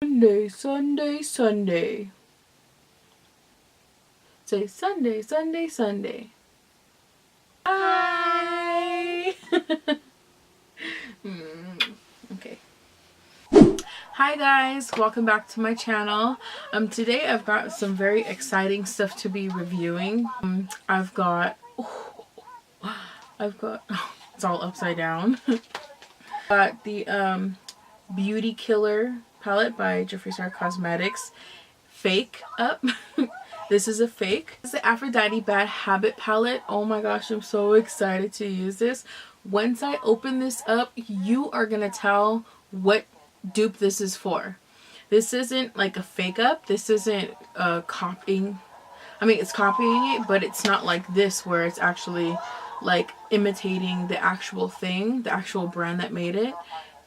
Sunday, Sunday, Sunday. Say Sunday, Sunday, Sunday. Hi. Okay. Hi guys, welcome back to my channel. Today I've got some very exciting stuff to be reviewing. I've got it's all upside down. Got the Beauty Killer palette by Jeffree Cosmetics. FAKEUP. This is a fake. This is the Aphrodite Bad Habit palette. Oh my gosh, I'm so excited to use this. Once I open this up, you are gonna tell what dupe this is for. This isn't like a FAKEUP. This isn't copying. I mean, it's copying it, but it's not like this where it's actually like imitating the actual thing, the actual brand that made it,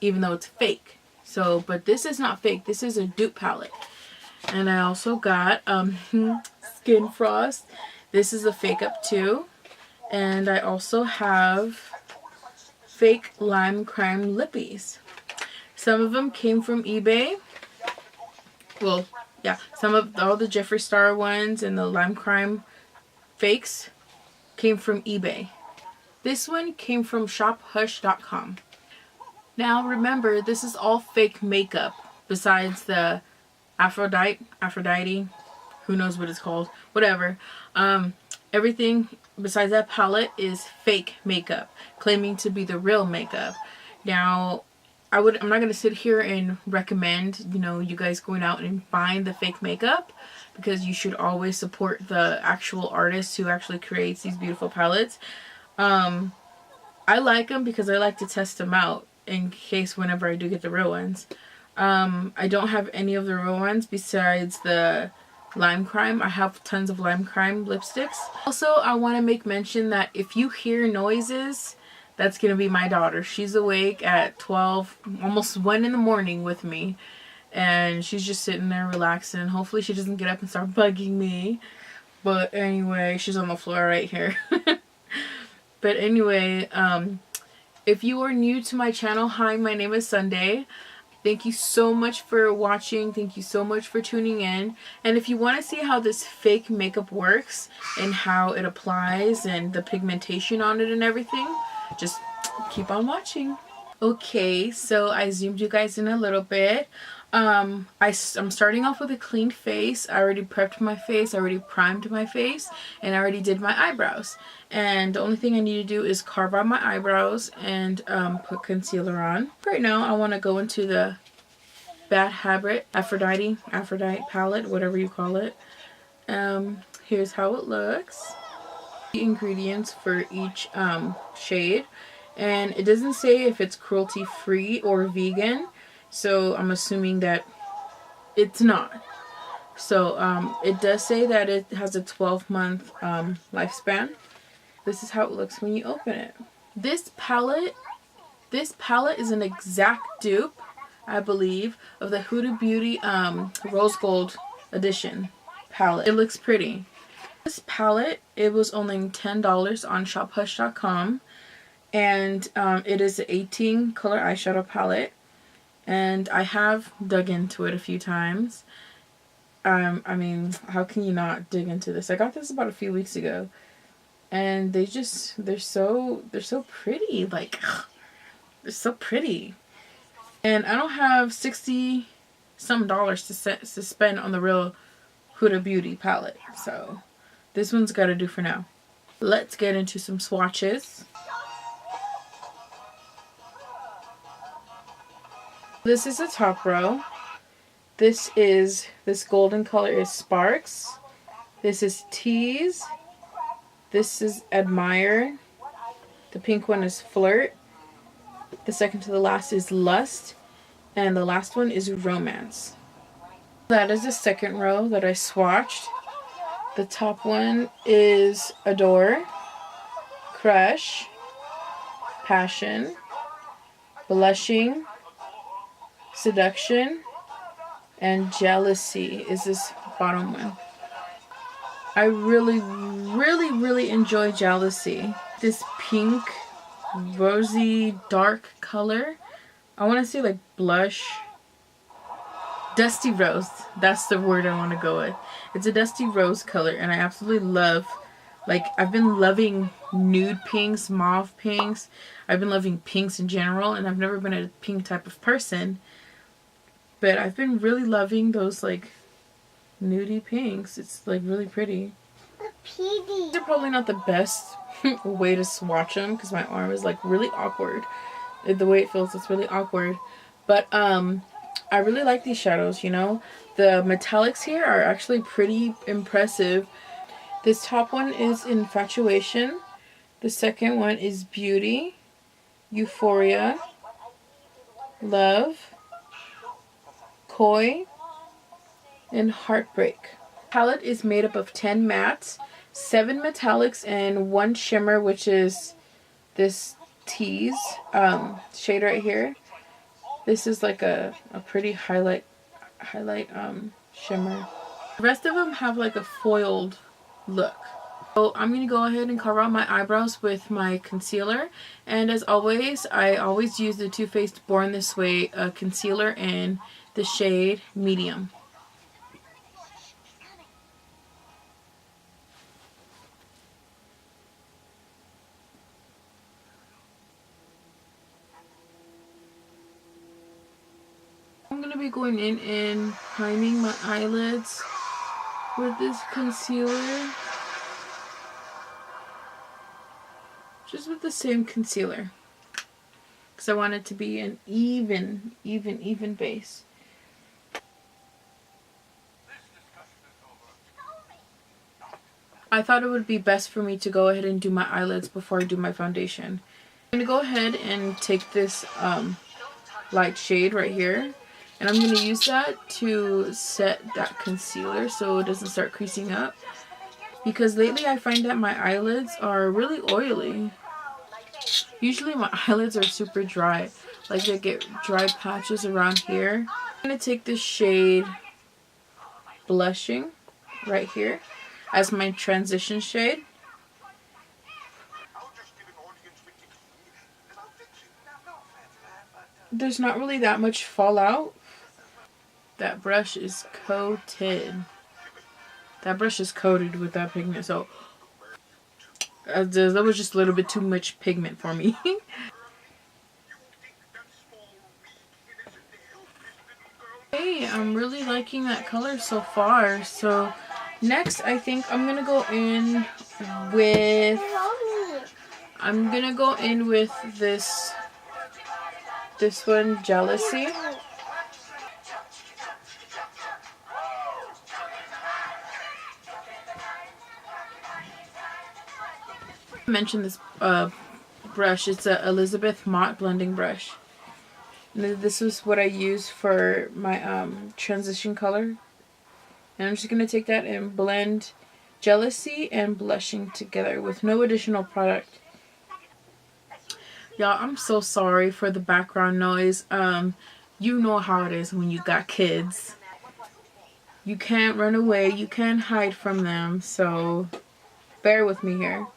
even though it's fake. So, but this is not fake. This is a dupe palette. And I also got Skin Frost. This is a FAKEUP too. And I also have fake Limecrime lippies. Some of them came from eBay. Well, yeah, all the Jeffree Star ones and the Limecrime fakes came from eBay. This one came from shophush.com. Now remember, this is all fake makeup besides the Aphrodite, who knows what it's called, whatever. Everything besides that palette is fake makeup, claiming to be the real makeup. Now, I'm not going to sit here and recommend, you guys going out and buying the fake makeup, because you should always support the actual artist who actually creates these beautiful palettes. I like them because I like to test them out in case whenever I do get the real ones. I don't have any of the real ones besides the Limecrime. I have tons of Limecrime lipsticks. Also, I want to make mention that if you hear noises, that's going to be my daughter. She's awake at 12, almost 1 in the morning with me. And she's just sitting there relaxing. Hopefully she doesn't get up and start bugging me. But anyway, she's on the floor right here. But anyway, if you are new to my channel, hi, my name is Sunday. Thank you so much for watching. Thank you so much for tuning in. And if you want to see how this fake makeup works and how it applies and the pigmentation on it and everything, just keep on watching. Okay, so I zoomed you guys in a little bit. I'm starting off with a clean face. I already prepped my face, I already primed my face, and I already did my eyebrows. And the only thing I need to do is carve out my eyebrows and put concealer on. Right now, I want to go into the Bad Habit Aphrodite palette, whatever you call it. Here's how it looks. The ingredients for each shade, and it doesn't say if it's cruelty free or vegan. So I'm assuming that it's not. So it does say that it has a 12-month lifespan. This is how it looks when you open it. This palette is an exact dupe, I believe, of the Huda Beauty Rose Gold Edition palette. It looks pretty. This palette, it was only $10 on shophush.com, and it is an 18 color eyeshadow palette. And I have dug into it a few times. I mean, how can you not dig into this? I got this about a few weeks ago, and they're so pretty. Like, they're so pretty. And I don't have $60 some to spend on the real Huda Beauty palette, so this one's got to do for now. Let's get into some swatches. This is the top row. This golden color is Sparks. This is Tease. This is Admire. The pink one is Flirt. The second to the last is Lust. And the last one is Romance. That is the second row that I swatched. The top one is Adore, Crush, Passion, Blushing, Seduction, and Jealousy is this bottom one. I really enjoy Jealousy. This pink, rosy, dark color. I want to say like blush. Dusty rose. That's the word I want to go with. It's a dusty rose color, and I absolutely love, like, I've been loving nude pinks, mauve pinks. I've been loving pinks in general, and I've never been a pink type of person. But I've been really loving those, like, nudie pinks. It's, like, really pretty. These are probably not the best way to swatch them because my arm is, like, really awkward. The way it feels, it's really awkward. But, I really like these shadows, you know. The metallics here are actually pretty impressive. This top one is Infatuation. The second one is Beauty, Euphoria, Love, Koi, and Heartbreak. Palette is made up of 10 mattes, 7 metallics, and 1 shimmer, which is this Tease shade right here. This is like a pretty highlight shimmer. The rest of them have like a foiled look. So I'm going to go ahead and cover out my eyebrows with my concealer. And as always, I always use the Too Faced Born This Way concealer in the shade Medium. I'm going to be going in and priming my eyelids with this concealer. Just with the same concealer. Because I want it to be an even base. I thought it would be best for me to go ahead and do my eyelids before I do my foundation. I'm going to go ahead and take this light shade right here. And I'm going to use that to set that concealer so it doesn't start creasing up. Because lately I find that my eyelids are really oily. Usually my eyelids are super dry. Like I get dry patches around here. I'm going to take this shade Blushing right here as my transition shade. There's not really that much fallout. That brush is coated. That brush is coated with that pigment, so that was just a little bit too much pigment for me. Hey, I'm really liking that color so far. So next I think I'm gonna go in with this one, Jealousy. I mentioned this brush. It's a Elizabeth Mott blending brush. And this is what I use for my transition color. And I'm just going to take that and blend Jealousy and Blushing together with no additional product. Y'all, I'm so sorry for the background noise. You know how it is when you got kids. You can't run away. You can't hide from them. So bear with me here.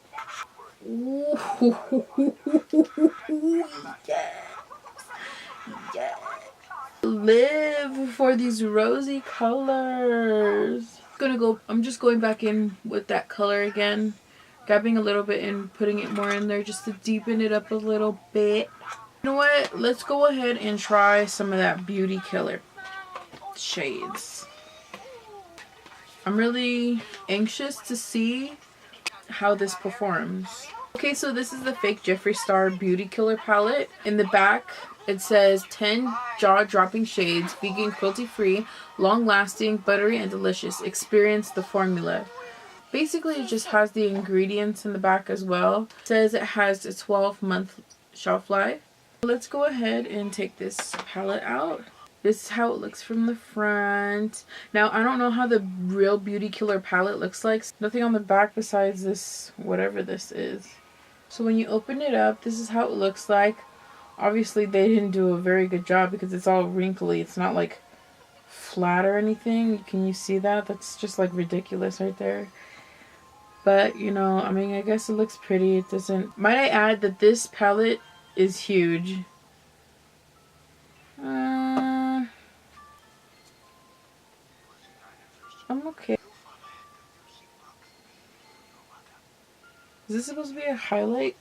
Yes. Yes. Live for these rosy colors. I'm just going back in with that color again, grabbing a little bit and putting it more in there just to deepen it up a little bit. You know what? Let's go ahead and try some of that Beauty Killer shades. I'm really anxious to see how this performs. Okay, so this is the fake Jeffree Star Beauty Killer palette. In the back, it says 10 jaw-dropping shades, vegan, cruelty-free, long-lasting, buttery, and delicious. Experience the formula. Basically, it just has the ingredients in the back as well. It says it has a 12-month shelf life. Let's go ahead and take this palette out. This is how it looks from the front. Now, I don't know how the real Beauty Killer palette looks like. Nothing on the back besides this, whatever this is. So when you open it up, this is how it looks like. Obviously, they didn't do a very good job because it's all wrinkly. It's not like flat or anything. Can you see that? That's just like ridiculous right there. But, you know, I mean, I guess it looks pretty. It doesn't... Might I add that this palette is huge. I'm okay. Is this supposed to be a highlight?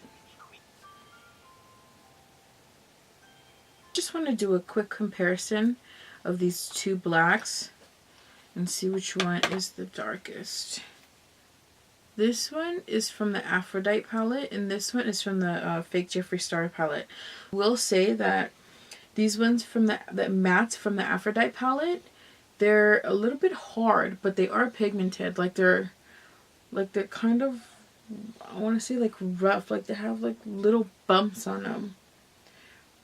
Just want to do a quick comparison of these two blacks and see which one is the darkest. This one is from the Aphrodite palette, and this one is from the Fake Jeffree Star palette. I will say that these ones from the mattes from the Aphrodite palette, they're a little bit hard, but they are pigmented. Like they're kind of, I want to say like rough. Like they have like little bumps on them,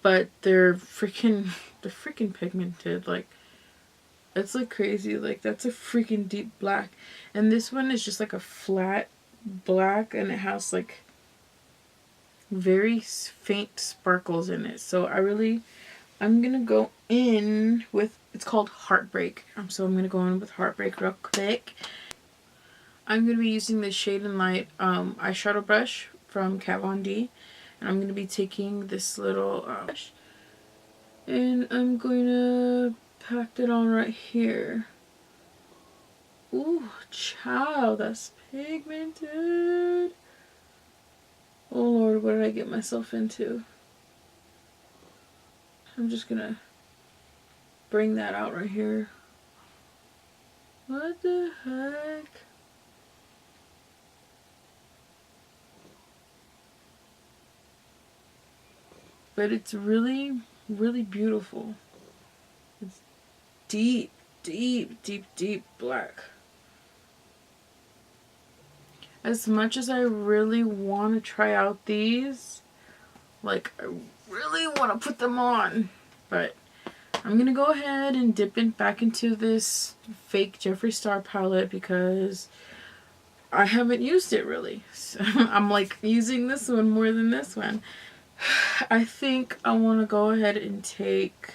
but they're freaking pigmented. Like it's like crazy. Like that's a freaking deep black, and this one is just like a flat black, and it has like very faint sparkles in it. So I'm gonna go in with, it's called Heartbreak. So I'm gonna go in with Heartbreak real quick. I'm gonna be using the Shade and Light eyeshadow brush from Kat Von D, and I'm gonna be taking this little brush, and I'm going to pack it on right here. Ooh, child, that's pigmented. Oh Lord, what did I get myself into? I'm just gonna bring that out right here. What the heck? But it's really, really beautiful. It's deep, deep, deep, deep black. As much as I really want to try out these, like I really want to put them on, but I'm gonna go ahead and dip it back into this Fake Jeffree Star palette because I haven't used it really. So I'm like using this one more than this one. I think I want to go ahead and take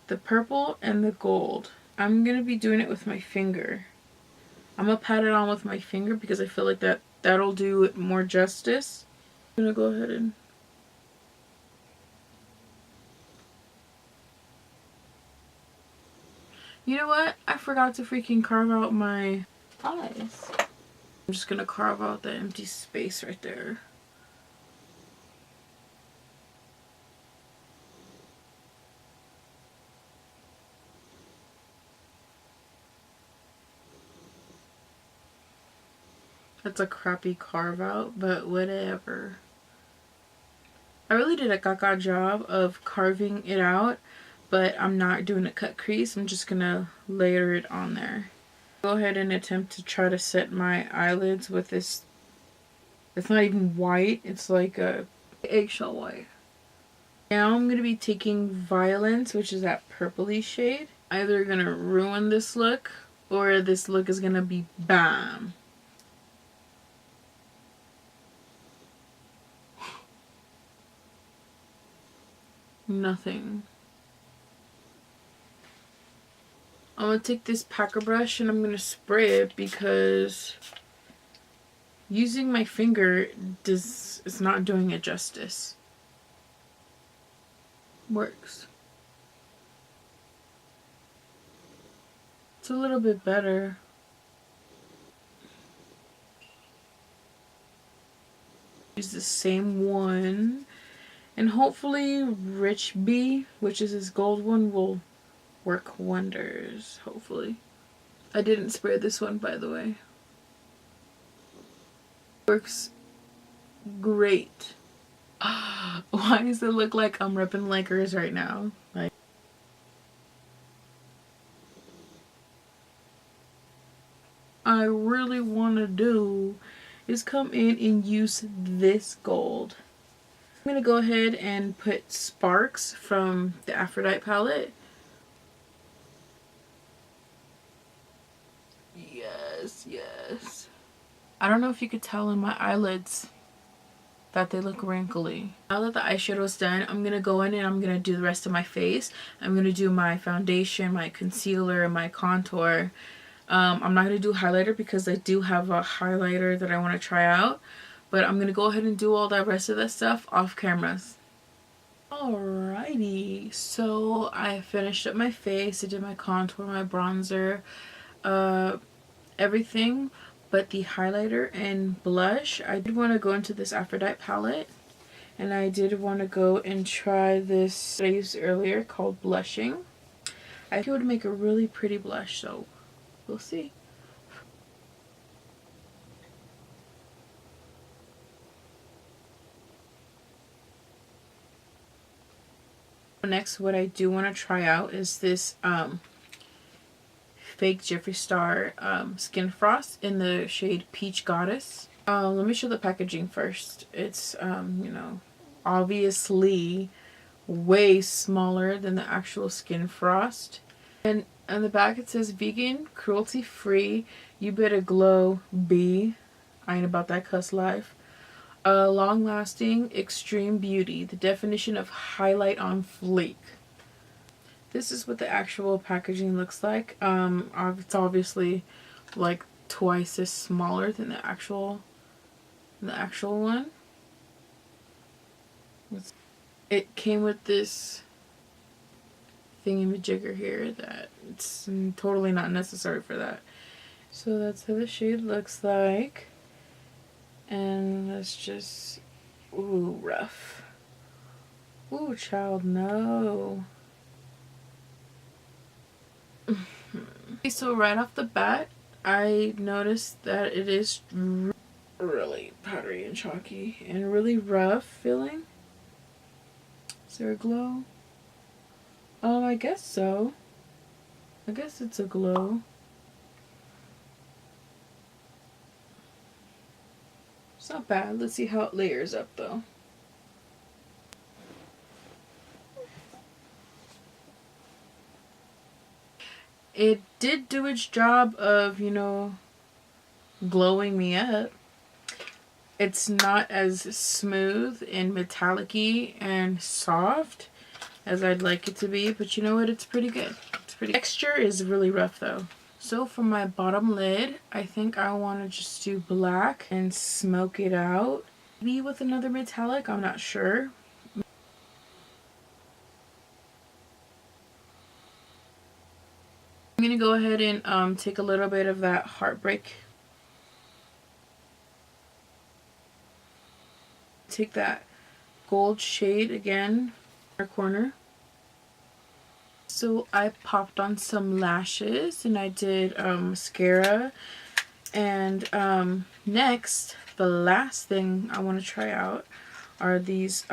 the purple and the gold. I'm gonna be doing it with my finger. I'm gonna pat it on with my finger because I feel like that'll do it more justice. I'm gonna go ahead and you know what? I forgot to freaking carve out my eyes. I'm just gonna carve out that empty space right there. That's a crappy carve out, but whatever. I really did a gaga job of carving it out, but I'm not doing a cut crease. I'm just gonna layer it on there. Go ahead and attempt to try to set my eyelids with this. It's not even white, it's like a eggshell white. Now I'm gonna be taking Violence, which is that purpley shade. Either gonna ruin this look or this look is gonna be bam. Nothing. I'm gonna take this packer brush and I'm gonna spray it because using my finger is not doing it justice. Works. It's a little bit better. Use the same one. And hopefully Rich B, which is this gold one, will work wonders, hopefully. I didn't spray this one, by the way. Works great. Why does it look like I'm repping Lakers right now? Like, I really want to do is come in and use this gold. I'm going to go ahead and put Sparks from the Aphrodite palette. Yes, yes. I don't know if you could tell in my eyelids that they look wrinkly. Now that the eyeshadow is done, I'm going to go in and I'm going to do the rest of my face. I'm going to do my foundation, my concealer, and my contour. I'm not going to do highlighter because I do have a highlighter that I want to try out. But I'm going to go ahead and do all that rest of that stuff off cameras. Alrighty, so I finished up my face. I did my contour, my bronzer, everything but the highlighter and blush. I did want to go into this Aphrodite palette, and I did want to go and try this that I used earlier called Blushing. I think it would make a really pretty blush, so we'll see. Next, what I do want to try out is this fake Jeffree Star Skin Frost in the shade Peach Goddess. Let me show the packaging first. It's, you know, obviously way smaller than the actual Skin Frost. And on the back it says vegan, cruelty free, you better glow B. I ain't about that cuss life. Long lasting, extreme beauty, the definition of highlight on fleek. This is what the actual packaging looks like. It's obviously like twice as smaller than the actual one. It came with this thingamajigger here that it's totally not necessary for that. So that's how the shade looks like. And let's just, ooh, rough. Ooh, child, no. So right off the bat, I noticed that it is really powdery and chalky and really rough feeling. Is there a glow? I guess so. I guess it's a glow. It's not bad. Let's see how it layers up though. It did do its job of, you know, glowing me up. It's not as smooth and metallic-y and soft as I'd like it to be, but you know what? It's pretty good. It's pretty. Texture is really rough though. So for my bottom lid, I think I want to just do black and smoke it out. Maybe with another metallic, I'm not sure. I'm going to go ahead and take a little bit of that Heartbreak. Take that gold shade again, our corner. So I popped on some lashes and I did mascara, and next, the last thing I want to try out are these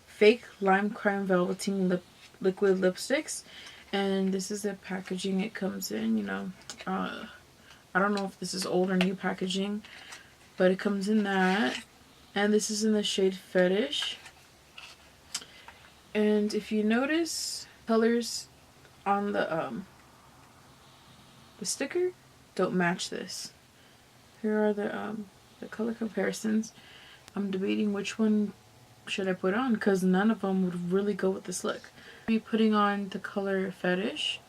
fake Limecrime Velveteen liquid lipsticks, and this is the packaging it comes in. You know, I don't know if this is old or new packaging, but it comes in that, and this is in the shade Fetish. And if you notice, colors on the sticker don't match this. Here are the color comparisons. I'm debating which one should I put on because none of them would really go with this look. I'll be putting on the color Fetish,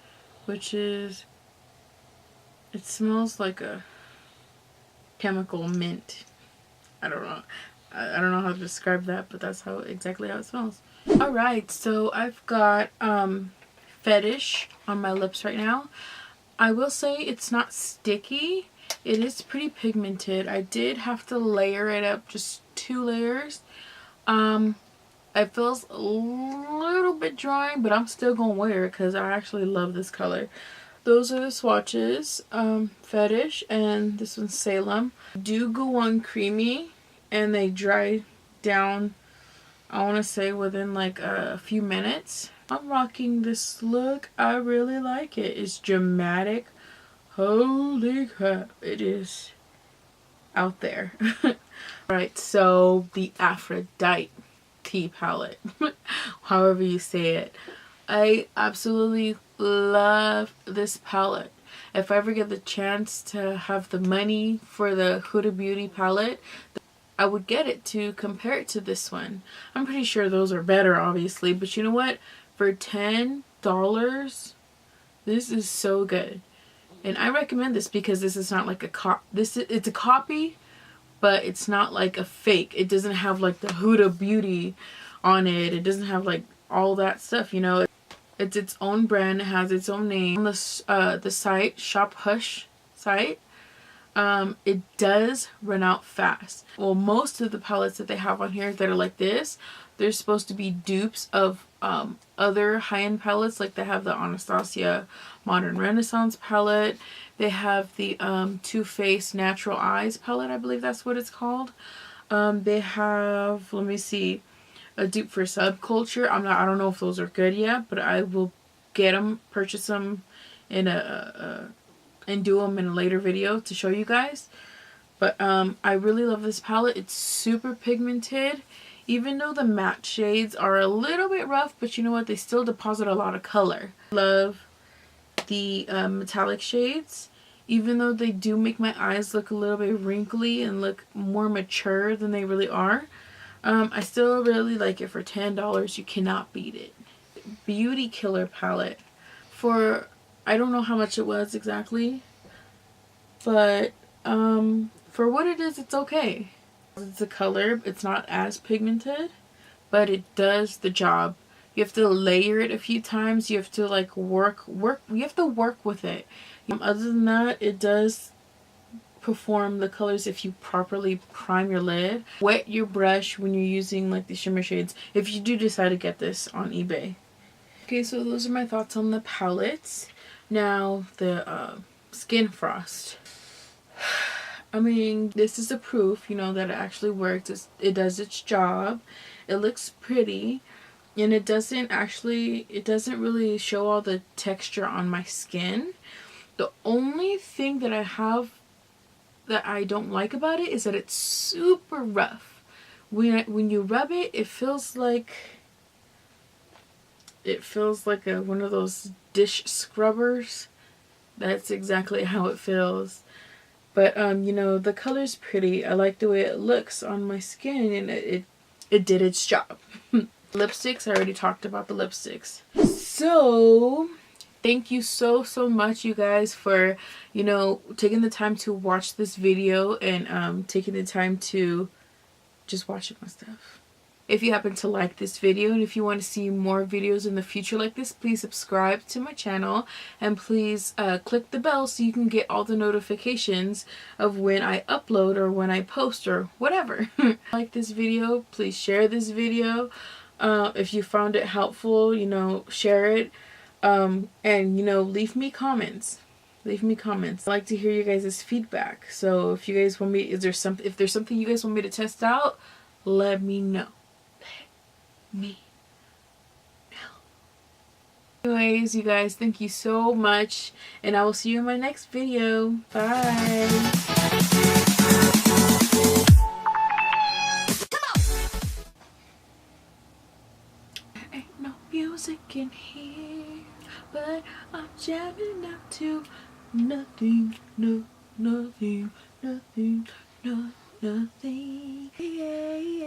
which is, it smells like a chemical mint. I don't know how to describe that, but that's exactly how it smells. Alright, so I've got Fetish on my lips right now. I will say it's not sticky. It is pretty pigmented. I did have to layer it up, just 2 layers. It feels a little bit dry, but I'm still gonna wear it because I actually love this color. Those are the swatches. Fetish, and this one's Salem. Do go on creamy, and they dry down, I want to say, within like a few minutes. I'm rocking this look. I really like it. It's dramatic. Holy crap. It is out there. Alright, so the Aphrodite palette. However you say it. I absolutely love this palette. If I ever get the chance to have the money for the Huda Beauty palette, I would get it to compare it to this one. I'm pretty sure those are better, obviously, but you know what? For $10, this is so good. And I recommend this because this is not like a it's a copy, but it's not like a fake. It doesn't have like the Huda Beauty on it. It doesn't have like all that stuff, you know. It's its own brand. It has its own name. On the site, Shop Hush site, it does run out fast. Well, most of the palettes that they have on here that are like this, they're supposed to be dupes of other high-end palettes. Like they have the Anastasia Modern Renaissance palette. They have the TooFaced Natural Eyes palette, I believe that's what it's called. They have, let me see, a dupe for Subculture. I don't know if those are good yet, but I will get them, purchase them in and do them in a later video to show you guys. But I really love this palette. It's super pigmented, even though the matte shades are a little bit rough, but you know what, they still deposit a lot of color. Love the metallic shades, even though they do make my eyes look a little bit wrinkly and look more mature than they really are. I still really like it. For $10. You cannot beat it. Beauty Killer palette. For, I don't know how much it was exactly, but for what it is, it's okay. It's a color, it's not as pigmented, but it does the job. You have to layer it a few times. You have to like work, you have to work with it. Other than that, it does perform the colors if you properly prime your lid. Wet your brush when you're using like the shimmer shades, if you do decide to get this on eBay. Okay, so those are my thoughts on the palettes. Now the Skin Frost. I mean, this is a proof, you know, that it actually works. It does its job. It looks pretty, and it doesn't really show all the texture on my skin. The only thing that I have that I don't like about it is that it's super rough. When you rub it, it feels like one of those dish scrubbers. That's exactly how it feels. But you know, the color's pretty. I like the way it looks on my skin, and it did its job. Lipsticks, I already talked about the lipsticks. So thank you so much, you guys, for, you know, taking the time to watch this video and taking the time to just watch my stuff. If you happen to like this video and if you want to see more videos in the future like this, please subscribe to my channel and please click the bell so you can get all the notifications of when I upload or when I post or whatever. Like this video, please share this video. If you found it helpful, you know, share it. And you know, leave me comments. Leave me comments. I like to hear you guys' feedback. So if you guys want me, if there's something you guys want me to test out, let me know. Me know. Anyways, you guys, thank you so much, and I will see you in my next video. Bye. Ain't no music in here, but I'm jamming out to nothing, nothing, nothing, nothing. Yeah.